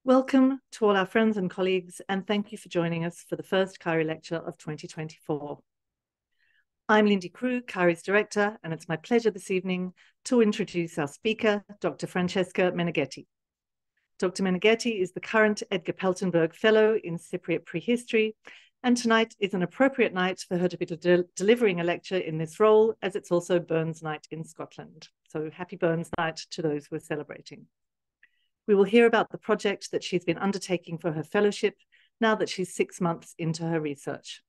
Welcome to all our friends and colleagues, and thank you for joining us for the first CAARI lecture of 2024. I'm Lindy Crew, CAARI's director, and it's my pleasure this evening to introduce our speaker, Dr. Francesca Meneghetti. Dr. Meneghetti is the current Edgar Peltenburg Fellow in Cypriot Prehistory, and tonight is an appropriate night for her to be delivering a lecture in this role, as it's also Burns Night in Scotland. So happy Burns Night to those who are celebrating. We will hear about the project that she's been undertaking for her fellowship now that she's 6 months into her research.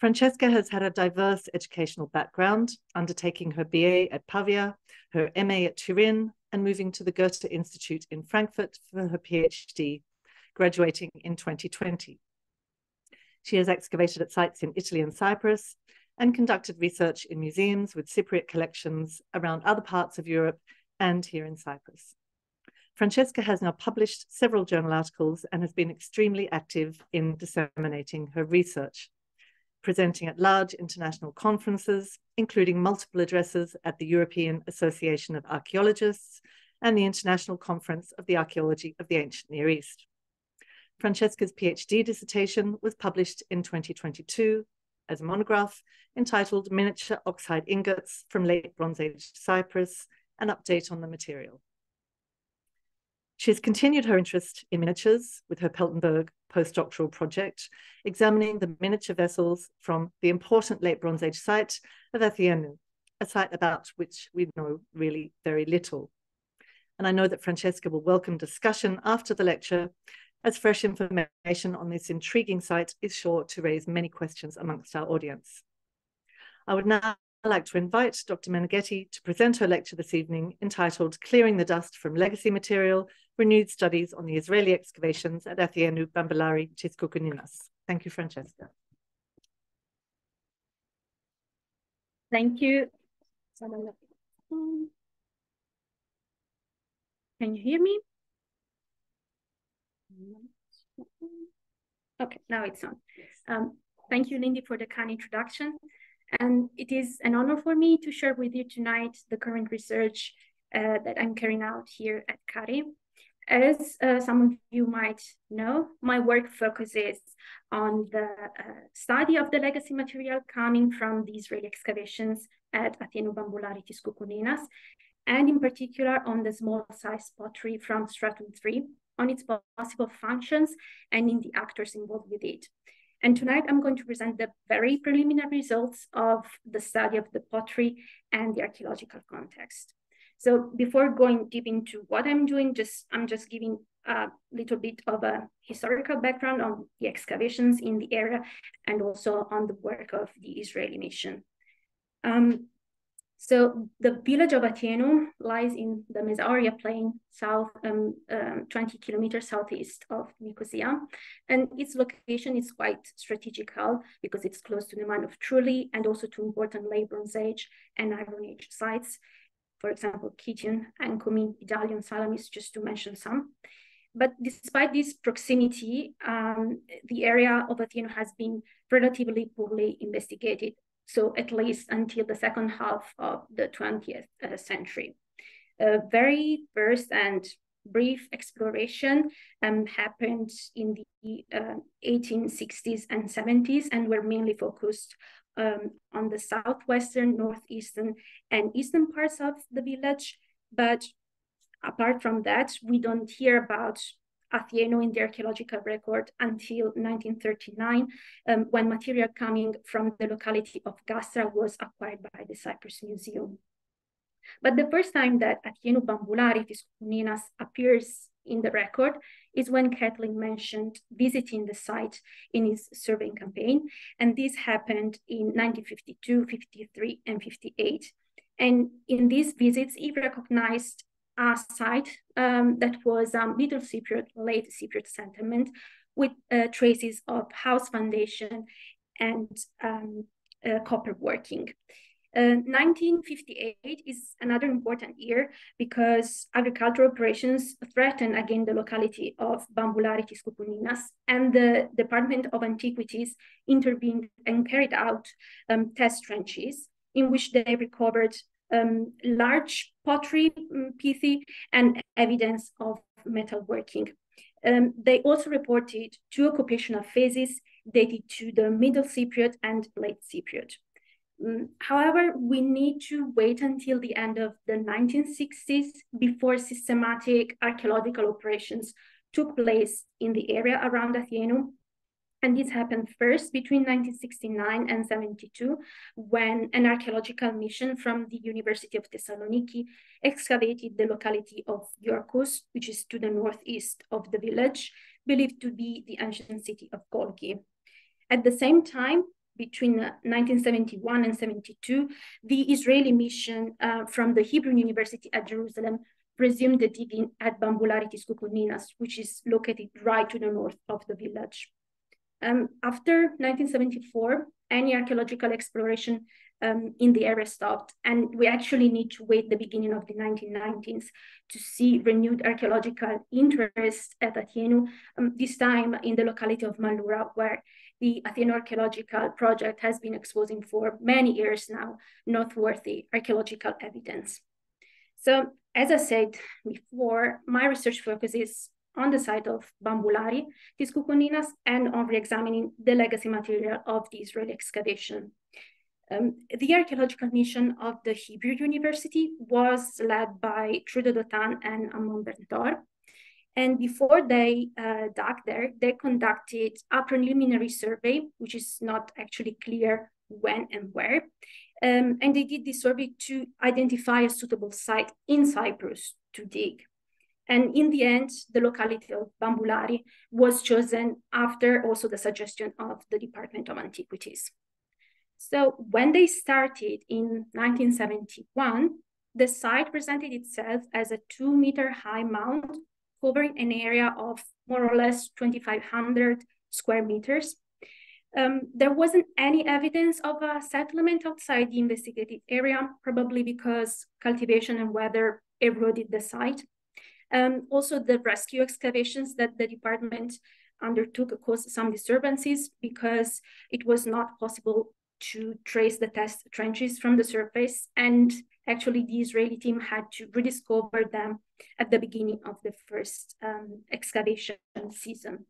Francesca has had a diverse educational background, undertaking her BA at Pavia, her MA at Turin, and moving to the Goethe Institute in Frankfurt for her PhD, graduating in 2020. She has excavated at sites in Italy and Cyprus and conducted research in museums with Cypriot collections around other parts of Europe and here in Cyprus. Francesca has now published several journal articles and has been extremely active in disseminating her research, presenting at large international conferences, including multiple addresses at the European Association of Archaeologists and the International Conference of the Archaeology of the Ancient Near East. Francesca's PhD dissertation was published in 2022 as a monograph entitled Miniature Oxide Ingots from Late Bronze Age Cyprus, an update on the material. She has continued her interest in miniatures with her Peltenburg postdoctoral project, examining the miniature vessels from the important Late Bronze Age site of Athienou, a site about which we know really very little. And I know that Francesca will welcome discussion after the lecture, as fresh information on this intriguing site is sure to raise many questions amongst our audience. I would now like to invite Dr. Meneghetti to present her lecture this evening entitled Clearing the Dust from Legacy Material, Renewed Studies on the Israeli Excavations at Athienou-Bamboulari, Koukounninas. Thank you, Francesca. Thank you. Can you hear me? Okay, now it's on. Thank you, Lindy, for the kind introduction. And it is an honor for me to share with you tonight the current research that I'm carrying out here at CAARI. As some of you might know, my work focuses on the study of the legacy material coming from the Israeli excavations at Athienou-Bamboulari, Koukounninas, and in particular on the small-size pottery from Stratum III, on its possible functions and in the actors involved with it. And tonight I'm going to present the very preliminary results of the study of the pottery and the archaeological context. So before going deep into what I'm doing, I'm just giving a little bit of a historical background on the excavations in the area and also on the work of the Israeli mission. So the village of Athienou lies in the Mesoria plain, 20 kilometers southeast of Nicosia. And its location is quite strategical because it's close to the mine of Trulli and also to important Late Bronze Age and Iron Age sites. For example, Kition, Ancumi, Idalion, Salamis, just to mention some. But despite this proximity, the area of Athienou has been relatively poorly investigated. So at least until the second half of the 20th century. A very first and brief exploration happened in the 1860s and 70s and were mainly focused on the southwestern, northeastern, and eastern parts of the village. But apart from that, we don't hear about Athienou in the archaeological record until 1939, when material coming from the locality of Gastra was acquired by the Cyprus Museum. But the first time that Athienou-Bamboulari, Koukounninas, appears in the record is when Catlin mentioned visiting the site in his surveying campaign. And this happened in 1952, 53, and 58. And in these visits, he recognized a site that was Middle Cypriot, late Cypriot settlement with traces of house foundation and copper working. 1958 is another important year because agricultural operations threatened again the locality of Bamboulari, Koukounninas, and the Department of Antiquities intervened and carried out test trenches in which they recovered large pottery, pithy, and evidence of metalworking. They also reported 2 occupational phases dated to the Middle Cypriot and Late Cypriot. However, we need to wait until the end of the 1960s before systematic archaeological operations took place in the area around Athienou. And this happened first between 1969 and 72, when an archaeological mission from the University of Thessaloniki excavated the locality of Yorkos, which is to the northeast of the village, believed to be the ancient city of Golgi. At the same time, between 1971 and 72, the Israeli mission from the Hebrew University at Jerusalem resumed the digging at Bamboulari Koukounninas, which is located right to the north of the village. After 1974, any archaeological exploration in the area stopped, and we actually need to wait the beginning of the 1990s to see renewed archaeological interest at Athienou, this time in the locality of Malura, where the Athienou Archaeological Project has been exposing for many years now noteworthy archaeological evidence. So, as I said before, my research focuses on the site of Bamboulari, Koukounninas, and on re-examining the legacy material of the Israeli excavation. The archaeological mission of the Hebrew University was led by Trude Dotan and Amon Bentor. And before they dug there, they conducted a preliminary survey, which is not actually clear when and where. And they did this survey to identify a suitable site in Cyprus to dig. And in the end, the locality of Bamboulari was chosen after also the suggestion of the Department of Antiquities. So when they started in 1971, the site presented itself as a 2-meter high mound covering an area of more or less 2,500 square meters. There wasn't any evidence of a settlement outside the investigated area, probably because cultivation and weather eroded the site. Also, the rescue excavations that the department undertook caused some disturbances because it was not possible to trace the test trenches from the surface. And actually, the Israeli team had to rediscover them at the beginning of the first excavation season.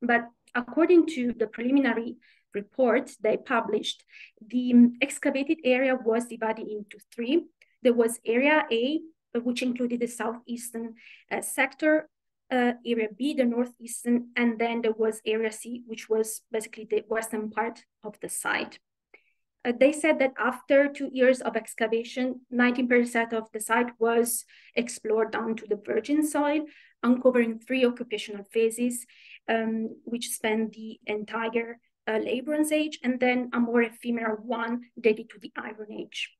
But according to the preliminary report they published, the excavated area was divided into 3. There was Area A, which included the southeastern sector, Area B, the northeastern, and then there was Area C, which was basically the western part of the site. They said that after 2 years of excavation, 19% of the site was explored down to the virgin soil, uncovering 3 occupational phases, which span the entire Late Bronze Age, and then a more ephemeral one dated to the Iron Age.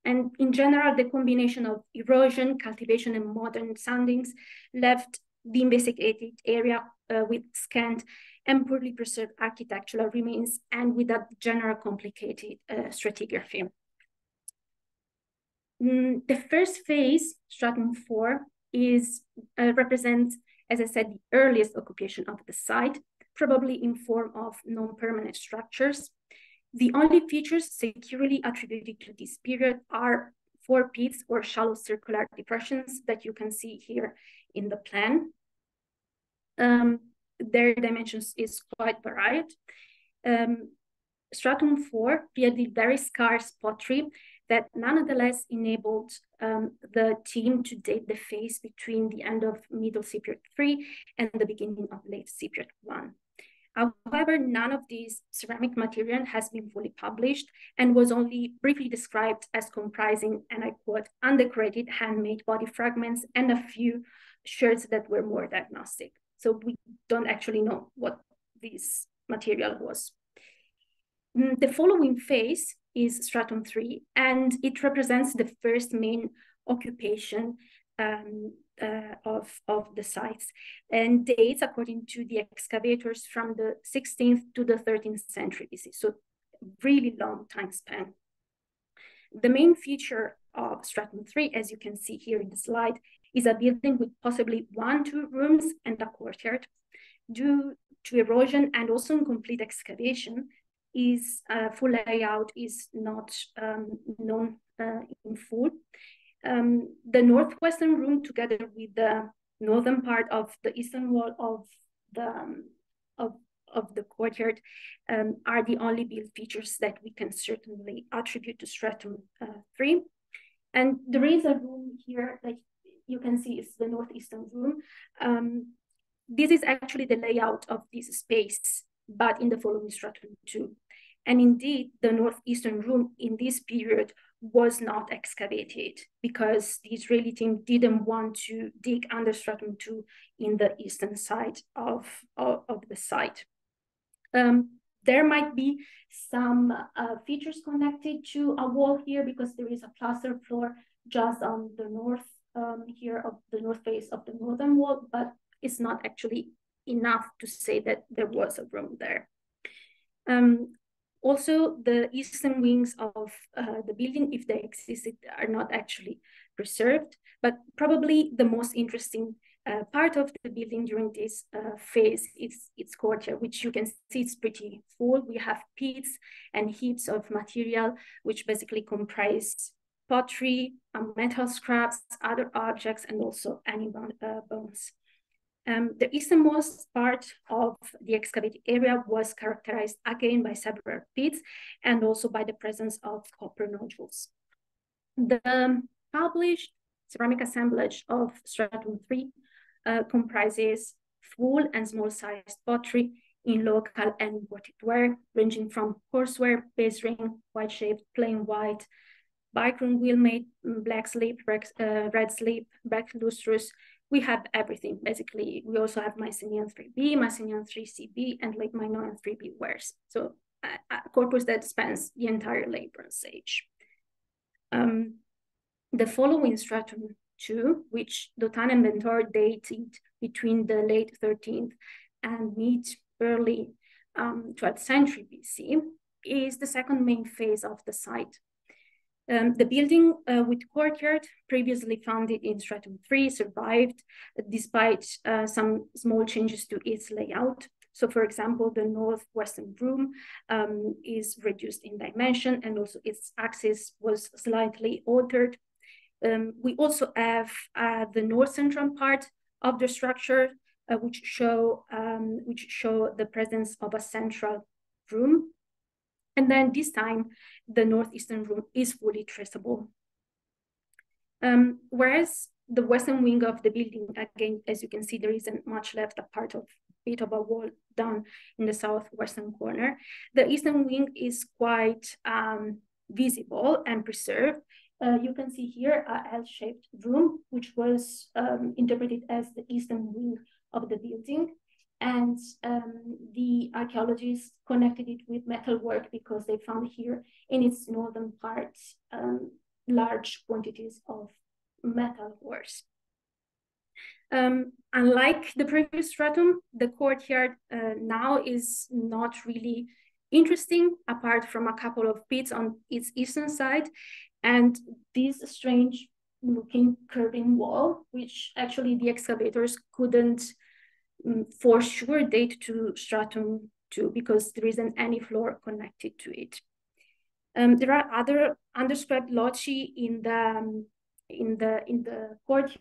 And in general, the combination of erosion, cultivation, and modern soundings left the investigated area with scant and poorly preserved architectural remains and with a general complicated stratigraphy. The first phase, Stratum IV, represents, as I said, the earliest occupation of the site, probably in form of non-permanent structures. The only features securely attributed to this period are 4 pits or shallow circular depressions that you can see here in the plan. Their dimensions is quite varied. Stratum IV yielded very scarce pottery that nonetheless enabled the team to date the phase between the end of Middle Cypriot III and the beginning of Late Cypriot I. However, none of these ceramic material has been fully published and was only briefly described as comprising, and I quote, undecorated handmade body fragments and a few sherds that were more diagnostic. So we don't actually know what this material was. The following phase is Stratum III, and it represents the first main occupation of the sites, and dates according to the excavators from the 16th to the 13th century BC, so really long time span. The main feature of Stratum III, as you can see here in the slide, is a building with possibly 1-2 rooms and a courtyard. Due to erosion and also incomplete excavation, its full layout is not known in full. The northwestern room, together with the northern part of the eastern wall of the courtyard are the only build features that we can certainly attribute to Stratum III. And there is a room here that you can see is the northeastern room. This is actually the layout of this space, but in the following Stratum II. And indeed, the northeastern room in this period was not excavated because the Israeli team didn't want to dig under Stratum II in the eastern side of the site. There might be some features connected to a wall here because there is a plaster floor just on the north here of the north face of the northern wall, but it's not actually enough to say that there was a room there. Also, the eastern wings of the building, if they existed, are not actually preserved, but probably the most interesting part of the building during this phase is its courtyard, which you can see it's pretty full. We have pits and heaps of material, which basically comprise pottery, metal scraps, other objects, and also animal bones. The easternmost part of the excavated area was characterized again by several pits and also by the presence of copper nodules. The published ceramic assemblage of Stratum III comprises full and small-sized pottery in local and imported ware, ranging from coarseware, base ring, white-shaped, plain white, bichrome wheel-made, black slip, red slip, black lustrous. We have everything, basically. We also have Mycenaean 3B, Mycenaean 3CB, and late Minoan 3B wares. So a corpus that spans the entire late Bronze Age. The following Stratum II, which Dotan and Bentor dated between the late 13th and mid-early 12th century BC, is the second main phase of the site. The building with courtyard, previously founded in Stratum III, survived despite some small changes to its layout. So, for example, the northwestern room is reduced in dimension, and also its axis was slightly altered. We also have the north central part of the structure, which show the presence of a central room. And then this time, the northeastern room is fully traceable. Whereas the western wing of the building, again, as you can see, there isn't much left apart of a bit of a wall down in the southwestern corner. The eastern wing is quite visible and preserved. You can see here a L-shaped room, which was interpreted as the eastern wing of the building. And the archaeologists connected it with metalwork because they found here in its northern part large quantities of metal ores. Unlike the previous stratum, the courtyard now is not really interesting, apart from a couple of pits on its eastern side and this strange looking curving wall, which actually the excavators couldn't for sure date to Stratum II because there isn't any floor connected to it. There are other undescribed loci in the courtyard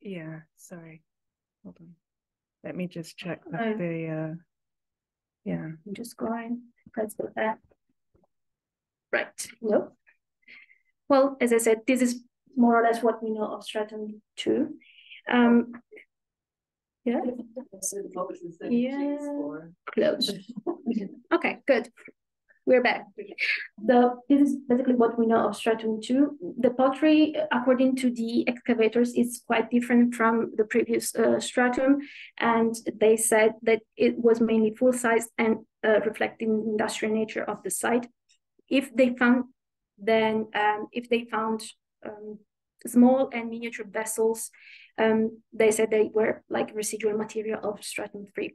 Yeah, sorry. Hold on. Let me just check that yeah. I'm just going. Let's go there. Right. No. Well, as I said, this is more or less what we know of Stratum II. Yeah. Yeah. Close. Okay, good. We're back. This is basically what we know of Stratum II. The pottery, according to the excavators, is quite different from the previous stratum, and they said that it was mainly full-size and reflecting the industrial nature of the site. If they found small and miniature vessels, they said they were like residual material of Stratum III.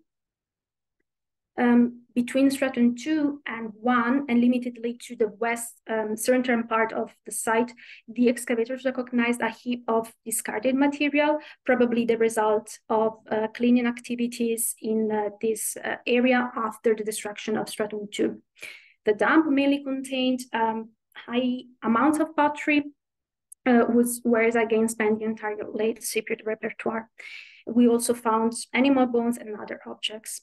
Between Stratum II and I, and limitedly to the west southern part of the site, the excavators recognized a heap of discarded material, probably the result of cleaning activities in this area after the destruction of Stratum II. The dump mainly contained high amounts of pottery, whereas again spent the entire late Cypriot repertoire. We also found animal bones and other objects.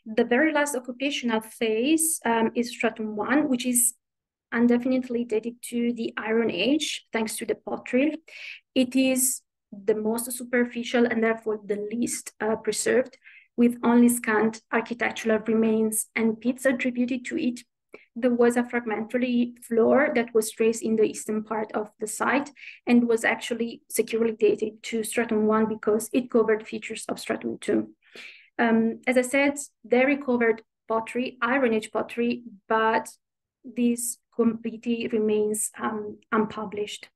The very last occupational phase is Stratum I, which is indefinitely dated to the Iron Age, thanks to the pottery. It is the most superficial and therefore the least preserved, with only scant architectural remains and pits attributed to it. There was a fragmentary floor that was traced in the eastern part of the site and was actually securely dated to Stratum I because it covered features of Stratum II. As I said, they recovered pottery, Iron Age pottery, but this completely remains unpublished.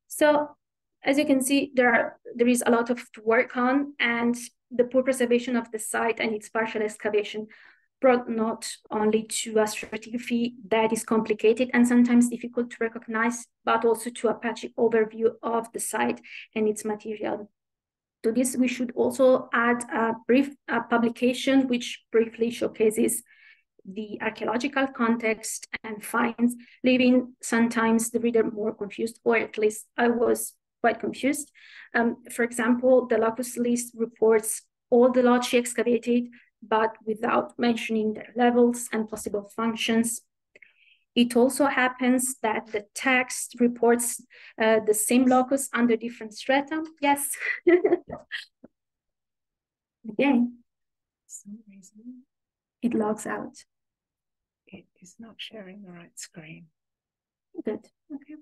So, as you can see, there is a lot of to work on, and the poor preservation of the site and its partial excavation brought not only to a stratigraphy that is complicated and sometimes difficult to recognize, but also to a patchy overview of the site and its material. To this, we should also add a brief publication which briefly showcases the archaeological context and finds, leaving sometimes the reader more confused, or at least I was quite confused. For example, the locus list reports all the loci excavated, but without mentioning their levels and possible functions. It also happens that the text reports the same locus under different strata. Yes. Again, for some reason, it logs out. it is not sharing the right screen. Good. Okay.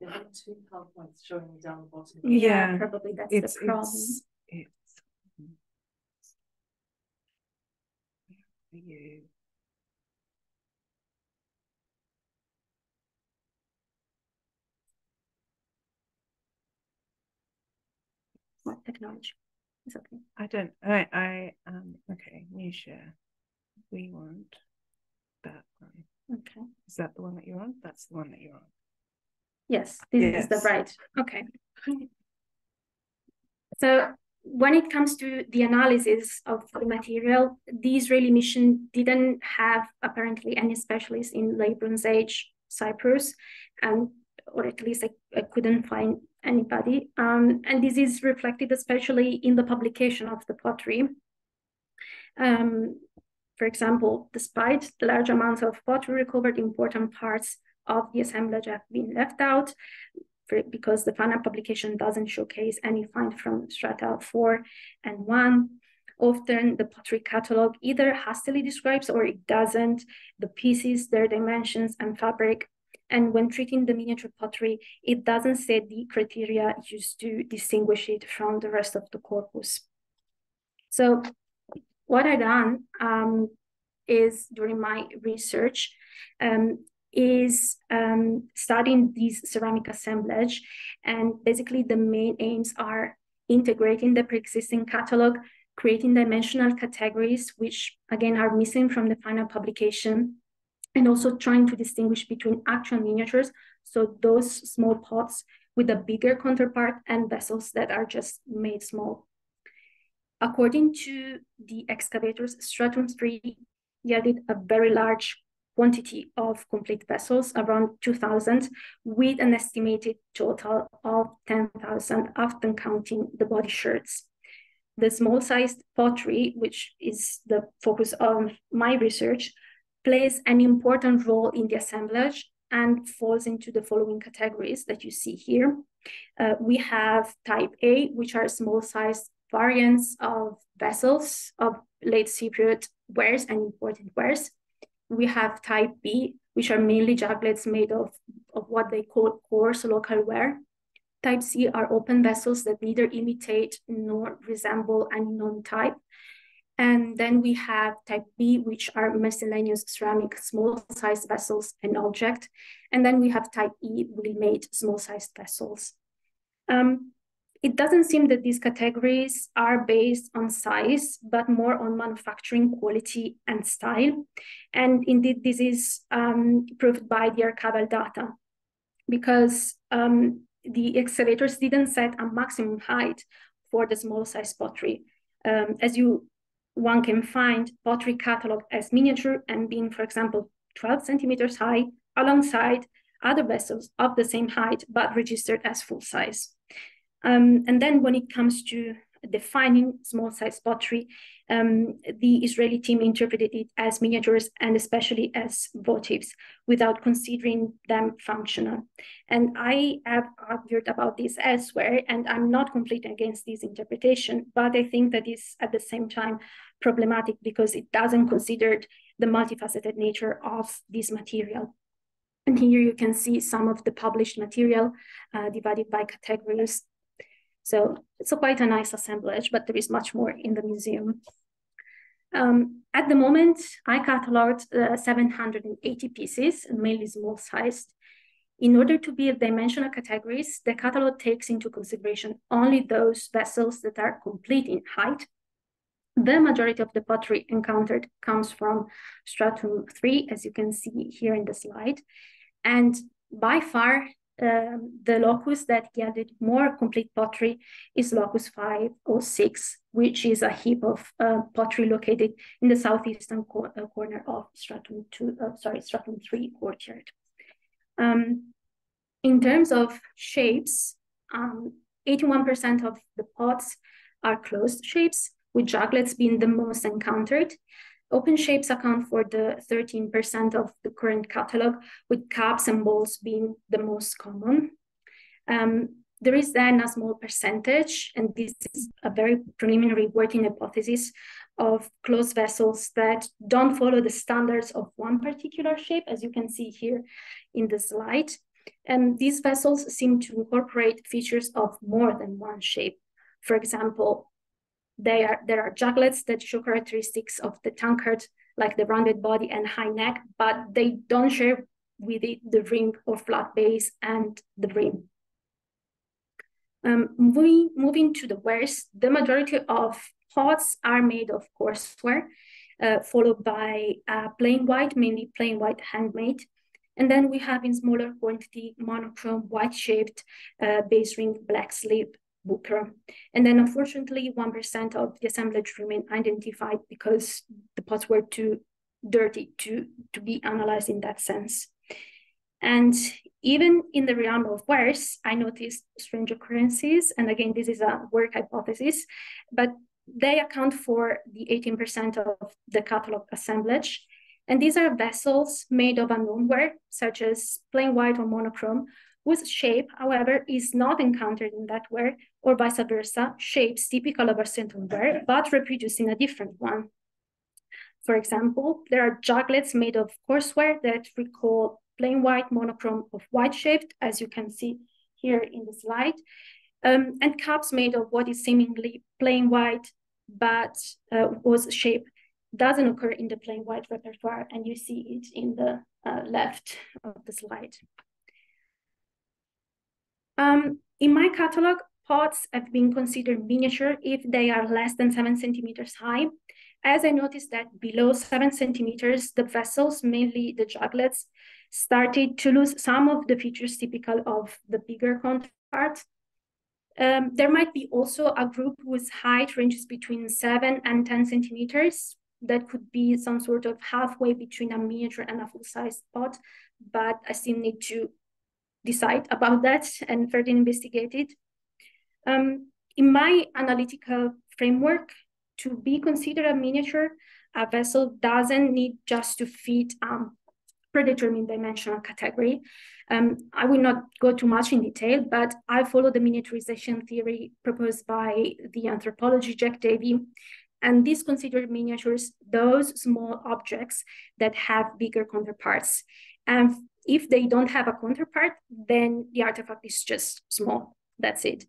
There are two PowerPoints showing down the bottom. Yeah, probably that's the problem. You. What technology? It's okay. Okay, new share. We want that one. Okay. Is that the one that you're on? That's the one that you're on. Yes, this is the right. Okay. So when it comes to the analysis of the material, the Israeli mission didn't have apparently any specialists in late Bronze Age Cyprus, or at least I couldn't find anybody. And this is reflected especially in the publication of the pottery. For example, despite the large amounts of pottery recovered, important parts of the assemblage have been left out because the final publication doesn't showcase any find from Strata 4 and 1. Often the pottery catalog either hastily describes or it doesn't the pieces, their dimensions and fabric. And when treating the miniature pottery, it doesn't set the criteria used to distinguish it from the rest of the corpus. So what I've done is during my research is studying this ceramic assemblage, and basically the main aims are integrating the pre-existing catalog, creating dimensional categories, which again are missing from the final publication, and also trying to distinguish between actual miniatures, so those small pots with a bigger counterpart, and vessels that are just made small. According to the excavators, Stratum III yielded a very large quantity of complete vessels, around 2,000, with an estimated total of 10,000 after counting the body sherds. The small-sized pottery, which is the focus of my research, plays an important role in the assemblage and falls into the following categories that you see here. We have type A, which are small-sized variants of vessels of late Cypriot wares and imported wares. We have type B, which are mainly juglets made of what they call coarse local ware. Type C are open vessels that neither imitate nor resemble any known type. And then we have type B, which are miscellaneous ceramic small-sized vessels and object. And then we have type E, wheel-made small-sized vessels. It doesn't seem that these categories are based on size, but more on manufacturing quality and style. And indeed, this is proved by the archival data, because the excavators didn't set a maximum height for the small size pottery. As one can find pottery catalog as miniature and being, for example, 12 centimeters high, alongside other vessels of the same height, but registered as full size. And then when it comes to defining small size pottery, the Israeli team interpreted it as miniatures and especially as votives without considering them functional. And I have argued about this elsewhere, and I'm not completely against this interpretation, but I think that is at the same time problematic because it doesn't consider the multifaceted nature of this material. And here you can see some of the published material divided by categories. So it's quite a nice assemblage, but there is much more in the museum. At the moment, I cataloged 780 pieces, mainly small-sized. In order to build dimensional categories, the catalog takes into consideration only those vessels that are complete in height. The majority of the pottery encountered comes from Stratum III, as you can see here in the slide. And by far, the locus that gathered more complete pottery is locus 506, which is a heap of pottery located in the southeastern corner of Stratum III courtyard. In terms of shapes, 81% of the pots are closed shapes, with juglets being the most encountered. Open shapes account for the 13% of the current catalog, with cups and bowls being the most common. There is then a small percentage, and this is a very preliminary working hypothesis, of closed vessels that don't follow the standards of one particular shape, as you can see here in the slide. And these vessels seem to incorporate features of more than one shape. For example, there are juglets that show characteristics of the tankard, like the rounded body and high neck, but they don't share with it the ring or flat base and the rim. Moving to the wares, the majority of pots are made of coarse ware, followed by plain white, mainly plain white handmade. And then we have in smaller quantity monochrome white-shaped base ring black slip booker. And then unfortunately, 1% of the assemblage remain identified because the pots were too dirty to be analyzed in that sense. And even in the realm of wares, I noticed strange occurrences. And again, this is a work hypothesis, but they account for the 18% of the catalog assemblage. And these are vessels made of unknown ware, such as plain white or monochrome, whose shape, however, is not encountered in that ware, or vice versa, shapes typical of a certain ware, but reproducing a different one. For example, there are juglets made of coarse ware that recall plain white monochrome of white shaped, as you can see here in the slide, and cups made of what is seemingly plain white, but whose shape doesn't occur in the plain white repertoire, and you see it in the left of the slide. In my catalog, pots have been considered miniature if they are less than 7 centimeters high. As I noticed that below 7 centimeters, the vessels, mainly the juglets, started to lose some of the features typical of the bigger counterparts. There might be also a group whose height ranges between 7 and 10 centimeters, that could be some sort of halfway between a miniature and a full-size pot, but I still need to decide about that and further investigate it. In my analytical framework, to be considered a miniature, a vessel doesn't need just to fit predetermined dimensional category. I will not go too much in detail, but I follow the miniaturization theory proposed by the anthropologist Jack Davey, and this considers miniatures those small objects that have bigger counterparts. And if they don't have a counterpart, then the artifact is just small. That's it.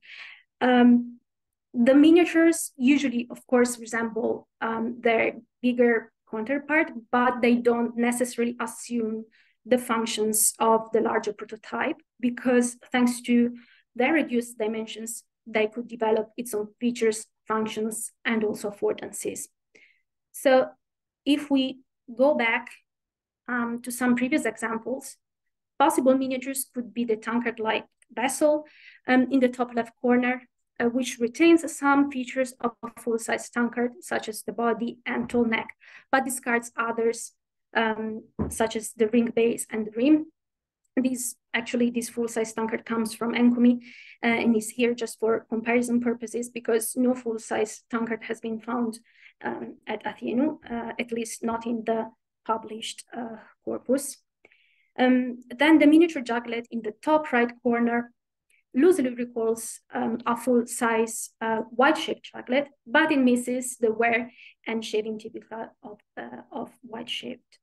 The miniatures usually, of course, resemble their bigger counterpart, but they don't necessarily assume the functions of the larger prototype, because thanks to their reduced dimensions, they could develop its own features, functions, and also affordances. So if we go back to some previous examples, possible miniatures could be the tankard-like vessel in the top left corner, which retains some features of a full-size tankard, such as the body and tall neck, but discards others, such as the ring base and the rim. This full-size tankard comes from Encomie and is here just for comparison purposes, because no full-size tankard has been found at Athienou, at least not in the published corpus. Then the miniature juglet in the top right corner loosely recalls a full-size wide-shaped juglet, but it misses the wear and shaving typical of wide-shaped.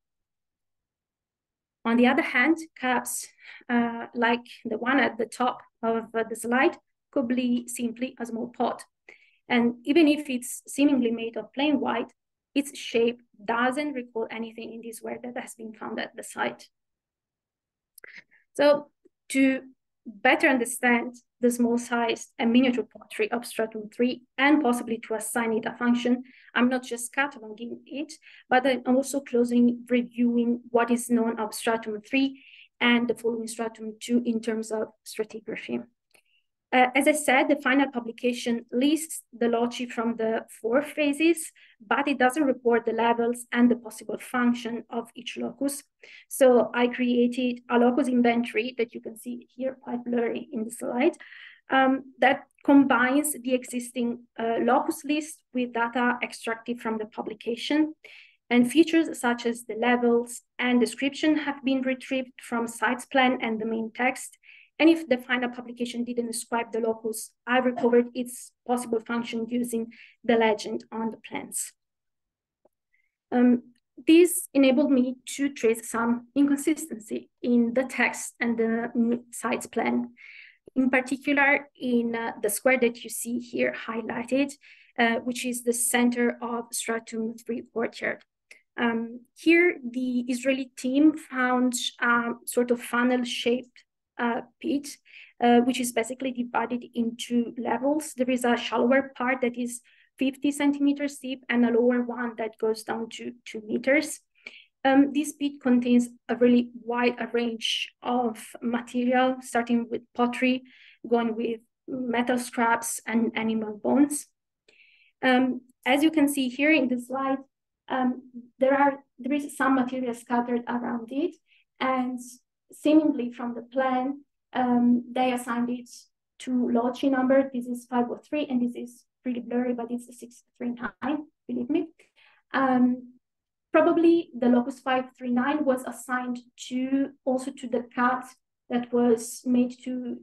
On the other hand, caps like the one at the top of the slide could be simply a small pot. And even if it's seemingly made of plain white, its shape doesn't recall anything in this ware that has been found at the site. So to better understand the small-sized and miniature pottery of Stratum III, and possibly to assign it a function, I'm not just cataloging it, but I'm also closely reviewing what is known of Stratum III and the following Stratum II in terms of stratigraphy. As I said, the final publication lists the loci from the 4 phases, but it doesn't report the levels and the possible function of each locus. So I created a locus inventory that you can see here, quite blurry in the slide, that combines the existing locus list with data extracted from the publication. And features such as the levels and description have been retrieved from site's plan and the main text. And if the final publication didn't describe the locus, I recovered its possible function using the legend on the plans. This enabled me to trace some inconsistency in the text and the site's plan. In particular, in the square that you see here highlighted, which is the center of Stratum III courtyard. Here, the Israeli team found sort of funnel-shaped pit, which is basically divided into levels. There is a shallower part that is 50 centimeters deep and a lower one that goes down to 2 meters. This pit contains a really wide range of material, starting with pottery, going with metal scraps and animal bones. As you can see here in the slide, there is some material scattered around it, and seemingly from the plan, they assigned it to loci number. This is 503, and this is pretty blurry, but it's a 639, believe me. Probably the locus 539 was assigned also to the cut that was made to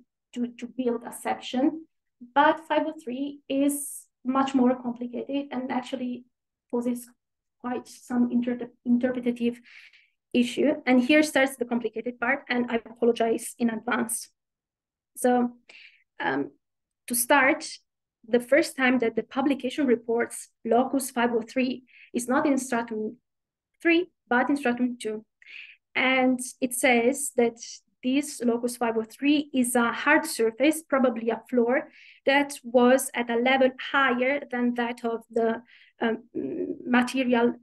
build a section, but 503 is much more complicated and actually poses quite some interpretative issue. And here starts the complicated part, and I apologize in advance. So to start, the first time that the publication reports locus 503 is not in Stratum 3, but in Stratum 2. And it says that this locus 503 is a hard surface, probably a floor, that was at a level higher than that of the material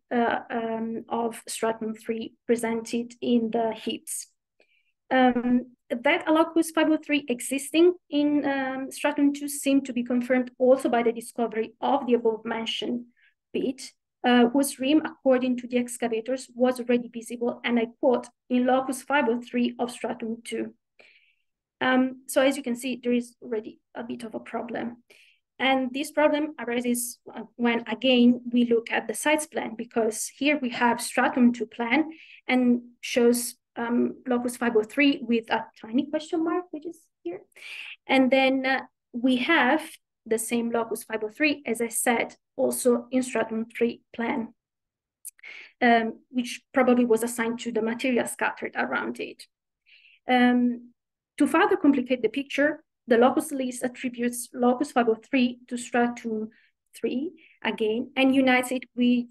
of Stratum 3 presented in the heaps. That locus 503 existing in Stratum 2 seemed to be confirmed also by the discovery of the above mentioned pit, whose rim, according to the excavators, was already visible, and I quote, in locus 503 of stratum 2. So as you can see, there is already a bit of a problem. And this problem arises when, again, we look at the sites plan, because here we have stratum 2 plan and shows locus 503 with a tiny question mark, which is here. And then we have the same locus 503, as I said, also in stratum 3 plan, which probably was assigned to the material scattered around it. To further complicate the picture, the locus list attributes locus 503 to stratum 3 again, and unites it with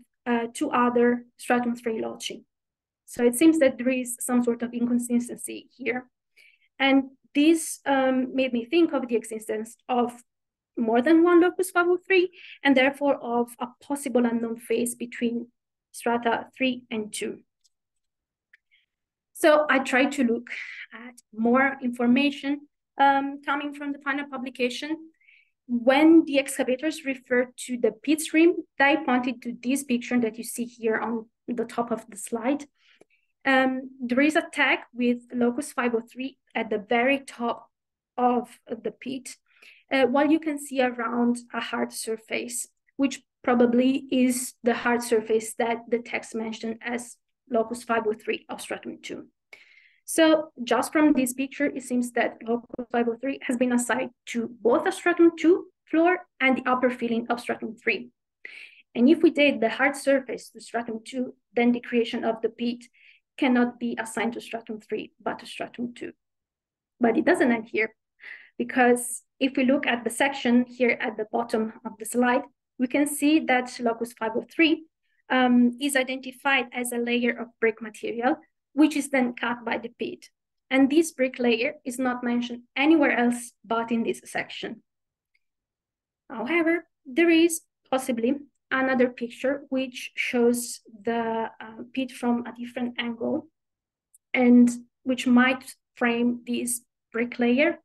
2 other stratum 3 loci. So it seems that there is some sort of inconsistency here. And this made me think of the existence of more than one locus 503, and therefore of a possible unknown phase between strata 3 and 2. So I tried to look at more information coming from the final publication. When the excavators referred to the pit rim, they pointed to this picture that you see here on the top of the slide. There is a tag with locus 503 at the very top of the pit, while you can see around a hard surface, which probably is the hard surface that the text mentioned as locus 503 of stratum 2. So just from this picture, it seems that locus 503 has been assigned to both the stratum 2 floor and the upper filling of stratum 3. And if we date the hard surface to stratum 2, then the creation of the pit cannot be assigned to stratum 3, but to stratum 2. But it doesn't end here, because if we look at the section here at the bottom of the slide, we can see that locus 503 is identified as a layer of brick material, which is then cut by the pit. And this brick layer is not mentioned anywhere else but in this section. However, there is possibly another picture which shows the pit from a different angle, and which might frame this brick layer.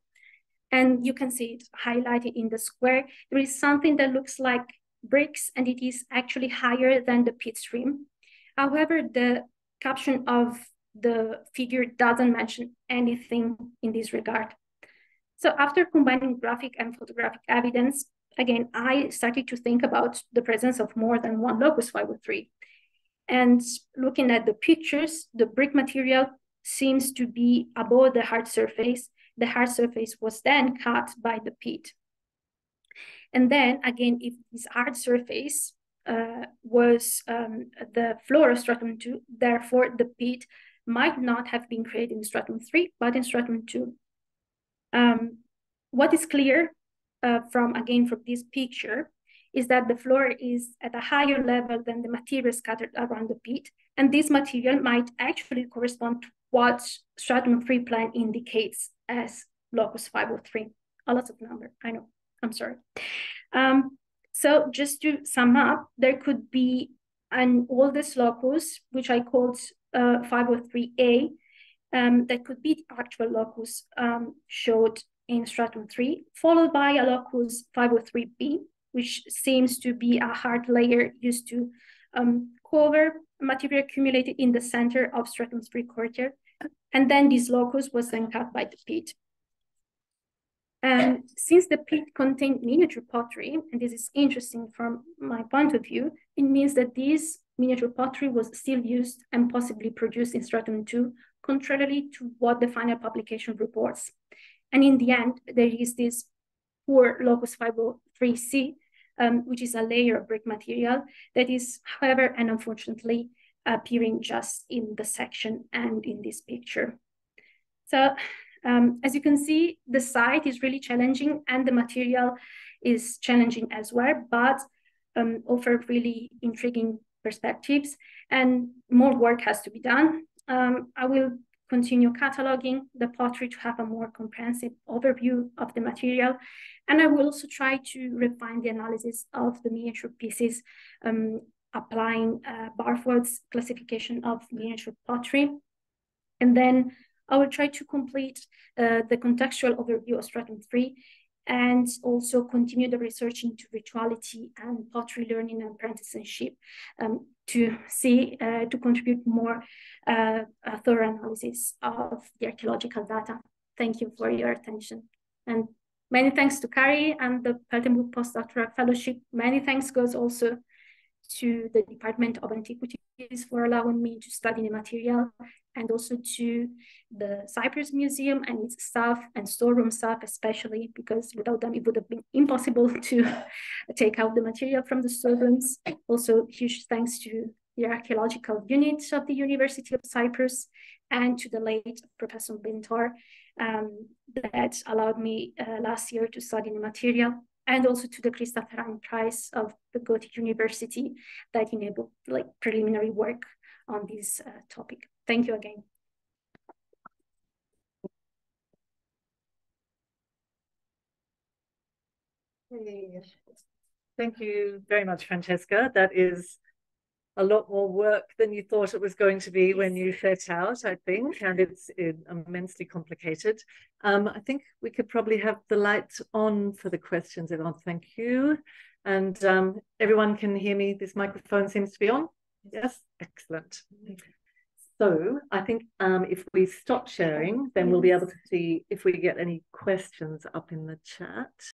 And you can see it highlighted in the square. There is something that looks like bricks, and it is actually higher than the pit rim. However, the caption of the figure doesn't mention anything in this regard. So after combining graphic and photographic evidence, again, I started to think about the presence of more than one locus 503. And looking at the pictures, the brick material seems to be above the hard surface. The hard surface was then cut by the pit. And then again, if this hard surface was the floor of stratum 2, therefore the pit might not have been created in stratum 3, but in stratum 2. What is clear from this picture is that the floor is at a higher level than the material scattered around the pit. And this material might actually correspond to what stratum 3 plan indicates as locus 503. A lot of number, I know, I'm sorry. So just to sum up, there could be an oldest locus, which I called 503A, that could be the actual locus showed in stratum 3, followed by a locus 503B, which seems to be a hard layer used to cover material accumulated in the center of stratum 3 courtyard. And then this locus was then cut by the pit. Since the pit contained miniature pottery, and this is interesting from my point of view, it means that this miniature pottery was still used and possibly produced in stratum 2, contrarily to what the final publication reports. And in the end, there is this poor locus 503C, which is a layer of brick material that is, however, and unfortunately, appearing just in the section and in this picture. So as you can see, the site is really challenging and the material is challenging as well, but offer really intriguing perspectives, and more work has to be done. I will continue cataloging the pottery to have a more comprehensive overview of the material, and I will also try to refine the analysis of the miniature pieces, applying Barford's classification of miniature pottery. And then I will try to complete the contextual overview of stratum 3 and also continue the research into rituality and pottery learning and apprenticeship to contribute more a thorough analysis of the archaeological data. Thank you for your attention. And many thanks to CAARI and the Peltenburg Postdoctoral Fellowship. Many thanks goes also to the Department of Antiquities for allowing me to study the material, and also to the Cyprus Museum and its staff and storeroom staff, especially because without them it would have been impossible to take out the material from the storerooms. Also, huge thanks to the archaeological unit of the University of Cyprus and to the late Professor Bintor that allowed me last year to study the material, and also to the Stratum Prize of the Gothic University that enabled preliminary work on this topic. Thank you again. Thank you very much, Francesca. That is a lot more work than you thought it was going to be when you set out, I think, and it's immensely complicated. I think we could probably have the lights on for the questions, everyone. Thank you. And everyone can hear me. This microphone seems to be on. Yes, excellent. So I think if we stop sharing, then we'll be able to see if we get any questions up in the chat.